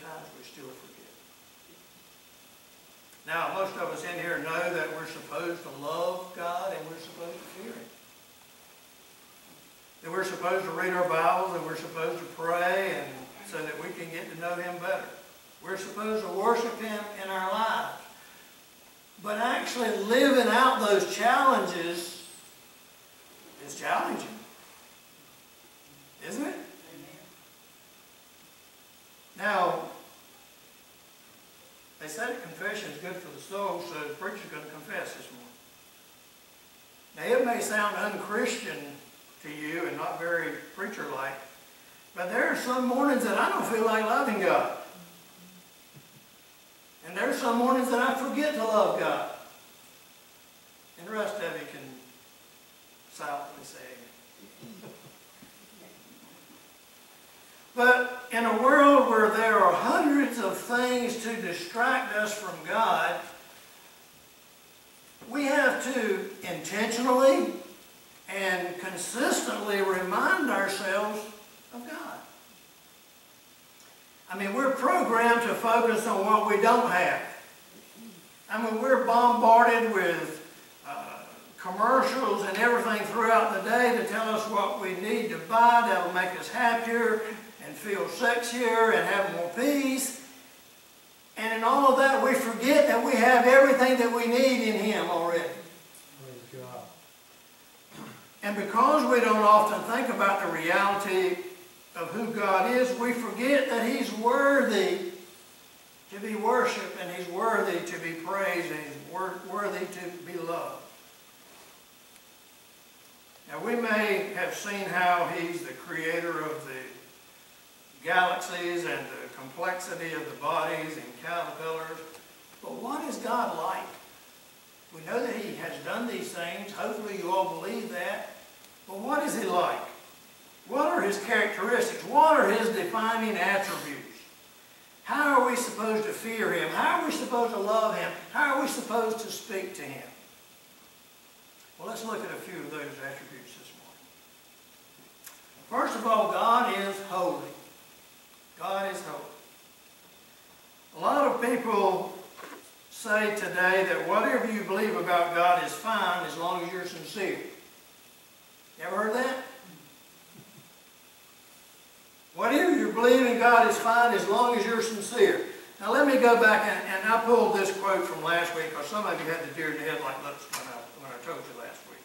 times we still forget. Now, most of us in here know that we're supposed to love God and we're supposed to fear Him. That we're supposed to read our Bibles and we're supposed to pray and so that we can get to know Him better. We're supposed to worship Him in our lives. But actually living out those challenges is challenging. Isn't it? Now, they say that confession is good for the soul, so the preacher's going to confess this morning. Now, it may sound unchristian to you and not very preacher-like, but there are some mornings that I don't feel like loving God. And there are some mornings that I forget to love God. And the rest of you can silently say amen. But in a world where there are hundreds of things to distract us from God, we have to intentionally and consistently remind ourselves of God. I mean, we're programmed to focus on what we don't have. I mean, we're bombarded with commercials and everything throughout the day to tell us what we need to buy that will make us happier and feel sexier and have more peace. And in all of that, we forget that we have everything that we need in Him already. Praise God. And because we don't often think about the reality of who God is, we forget that He's worthy to be worshipped and He's worthy to be praised and He's worthy to be loved. Now, we may have seen how He's the creator of the galaxies and the complexity of the bodies and caterpillars, but what is God like? We know that He has done these things. Hopefully you all believe that. But what is He like? What are His characteristics? What are His defining attributes? How are we supposed to fear Him? How are we supposed to love Him? How are we supposed to speak to Him? Well, let's look at a few of those attributes this morning. First of all, God is holy. God is holy. A lot of people say today that whatever you believe about God is fine as long as you're sincere. You ever heard that? Whatever you believe in God is fine as long as you're sincere. Now let me go back and I pulled this quote from last week, because some of you had the deer in the headlight looks when I told you last week.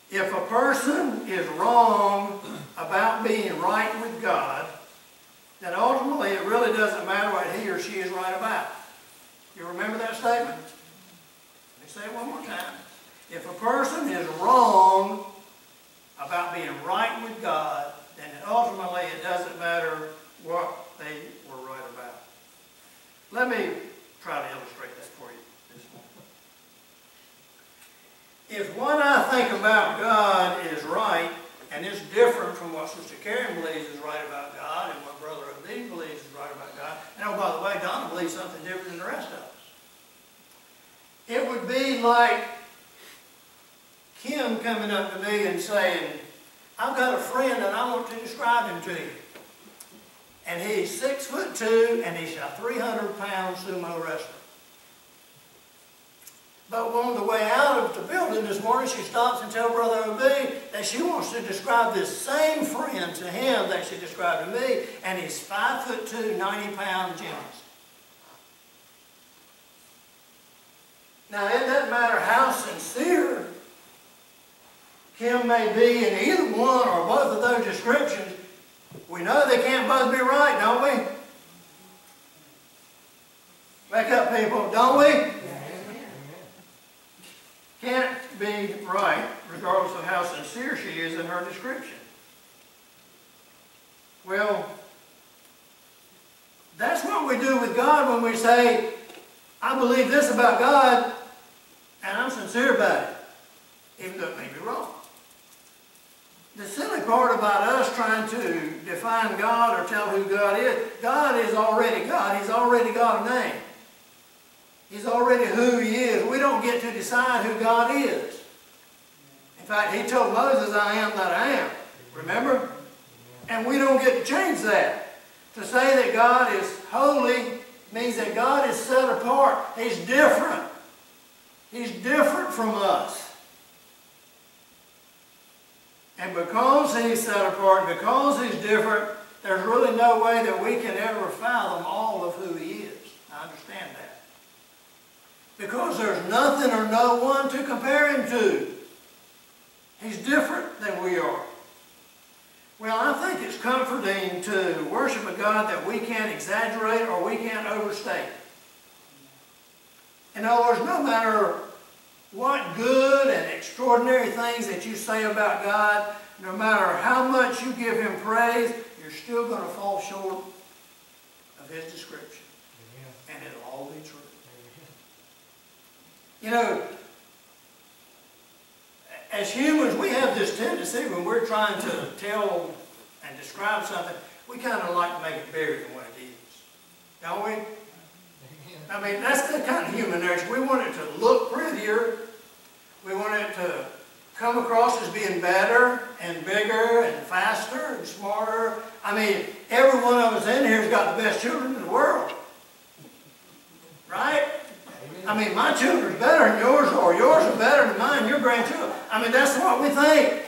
If a person is wrong about being right with God, then ultimately it really doesn't matter what he or she is right about. You remember that statement? Let me say it one more time. If a person is wrong about being right with God, then ultimately it doesn't matter what they were right about. Let me try to illustrate that for you this morning. If what I think about God is right, and it's different from what Sister Karen believes is right about God and what Brother Abdi believes is right about God, and oh, by the way, Donna believes something different than the rest of us. It would be like Kim coming up to me and saying, I've got a friend and I want to describe him to you. And he's 6'2" and he's a 300-pound sumo wrestler. But on the way out of the building this morning, she stops and tells Brother Abdi that she wants to describe this same friend to him that she described to me, and he's 5'2", 90-pound gymnast. Now, it doesn't matter how sincere Kim may be in either one or both of those descriptions, we know they can't both be right, don't we? Wake up, people, don't we? Can't be right, regardless of how sincere she is in her description. Well, that's what we do with God when we say, I believe this about God, and I'm sincere about it, even though it may be wrong. The silly part about us trying to define God or tell who God is already God. He's already got a name. He's already who He is. We don't get to decide who God is. In fact, He told Moses, I am that I am. Remember? And we don't get to change that. To say that God is holy means that God is set apart. He's different. He's different from us. And because He's set apart, because He's different, there's really no way that we can ever fathom all of who He is. I understand that. Because there's nothing or no one to compare Him to. He's different than we are. Well, I think it's comforting to worship a God that we can't exaggerate or we can't overstate. In other words, no matter what good and extraordinary things that you say about God, no matter how much you give Him praise, you're still going to fall short of His description. Amen. And it'll all be true. Amen. You know, as humans, we have this tendency when we're trying to tell and describe something, we kind of like to make it bigger than what it is. Don't we? I mean, that's the kind of human nature. We want it to look prettier. We want it to come across as being better and bigger and faster and smarter. I mean, every one of us in here has got the best children in the world. Right? I mean, my children are better than yours, or yours are better than mine, your grandchildren. I mean, that's what we think.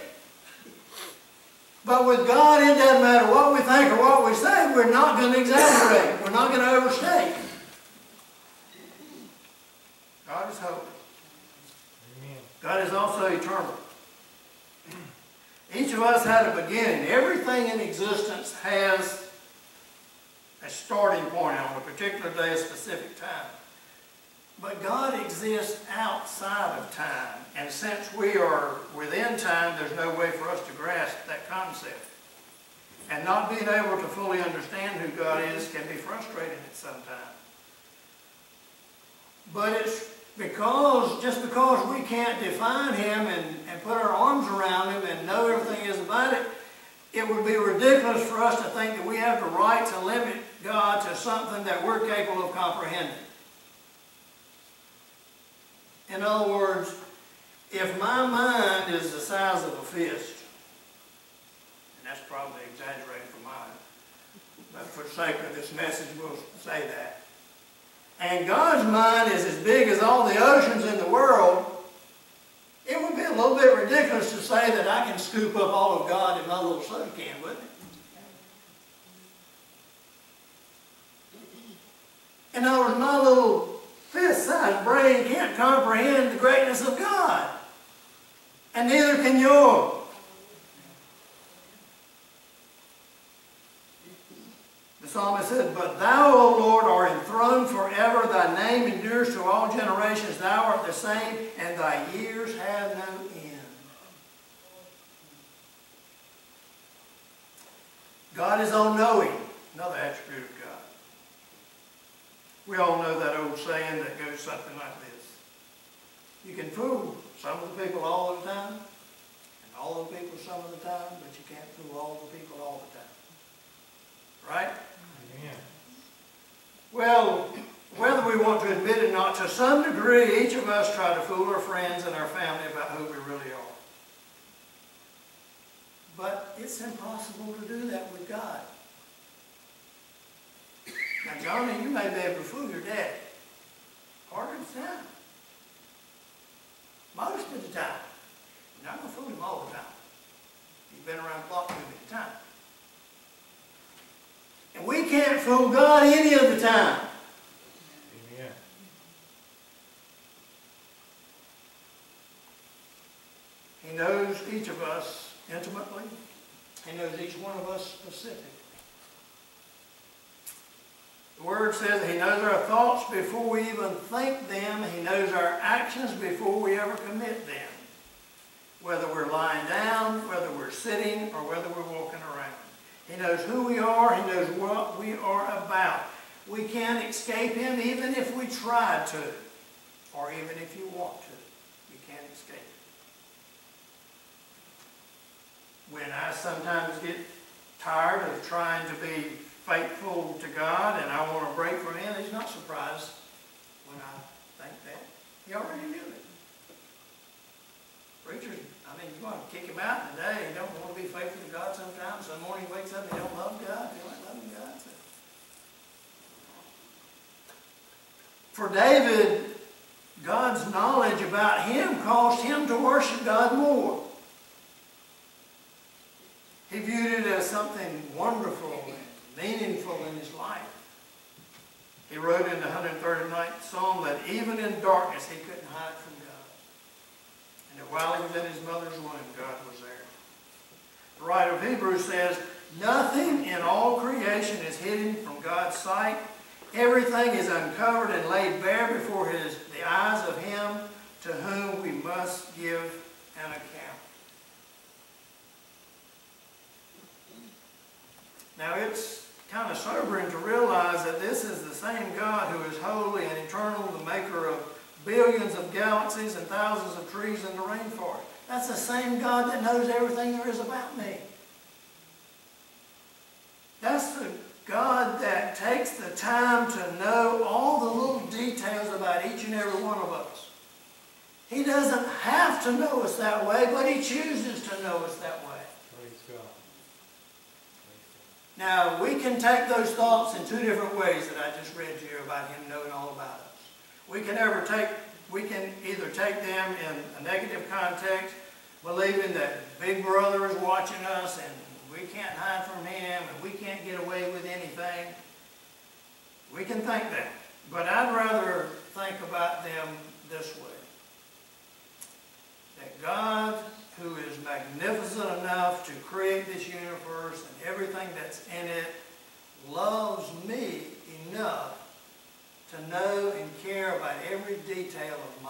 But with God, it doesn't matter what we think or what we say. We're not going to exaggerate. We're not going to overstate. God is holy. Amen. God is also eternal. Each of us had a beginning. Everything in existence has a starting point on a particular day, a specific time. But God exists outside of time. And since we are within time, there's no way for us to grasp that concept. And not being able to fully understand who God is can be frustrating at some time. But it's just because we can't define Him and put our arms around Him and know everything is about it, it would be ridiculous for us to think that we have the right to limit God to something that we're capable of comprehending. In other words, if my mind is the size of a fist, and that's probably exaggerated for mine, but for the sake of this message, we'll say that. And God's mind is as big as all the oceans in the world, it would be a little bit ridiculous to say that I can scoop up all of God in my little soda can, wouldn't it? In other words, my little fist-sized brain can't comprehend the greatness of God. And neither can yours. The psalmist said, "But thou, O Lord, art enthroned forever. Thy name endures to all generations. Thou art the same, and thy years have no end." God is all-knowing. Another attribute of God. We all know that old saying that goes something like this. You can fool some of the people all the time, and all the people some of the time, but you can't fool all the people all the time. Right? Amen. Well, whether we want to admit it or not, to some degree, each of us try to fool our friends and our family about who we really are. But it's impossible to do that with God. Now, Johnny, you may be able to fool your daddy. Part of the time. Most of the time. You're not going to fool him all the time. You've been around the block too many times. And we can't fool God any of the time. Amen. He knows each of us intimately. He knows each one of us specifically. The Word says that He knows our thoughts before we even think them. He knows our actions before we ever commit them. Whether we're lying down, whether we're sitting, or whether we're walking around. He knows who we are. He knows what we are about. We can't escape Him even if we tried to. Or even if you want to. You can't escape it. When I sometimes get tired of trying to be faithful to God and I want to break from Him, He's not surprised when I think that. He already knew it. Preachers, I mean, you want to kick him out in the day. He don't want to be faithful to God sometimes. Some morning he wakes up and he don't love God. He don't like loving God. So For David, God's knowledge about him caused him to worship God more. He viewed it as something wonderful and meaningful in his life. He wrote in the 139th Psalm that even in darkness he couldn't hide from God. And that while he was in his mother's womb, God was there. The writer of Hebrews says, nothing in all creation is hidden from God's sight. Everything is uncovered and laid bare before the eyes of him to whom we must give an account. Now it's kind of sobering to realize that this is the same God who is holy and eternal, the maker of billions of galaxies and thousands of trees in the rainforest. That's the same God that knows everything there is about me. That's the God that takes the time to know all the little details about each and every one of us. He doesn't have to know us that way, but he chooses to know us that way. Praise God. Now, we can take those thoughts in two different ways that I just read to you about him knowing all about us. We can either take them in a negative context, believing that Big Brother is watching us and we can't hide from him and we can't get away with anything. We can think that. But I'd rather think about them this way. That God, who is magnificent enough to create this universe and everything that's in it, loves me enough to know and care about every detail of my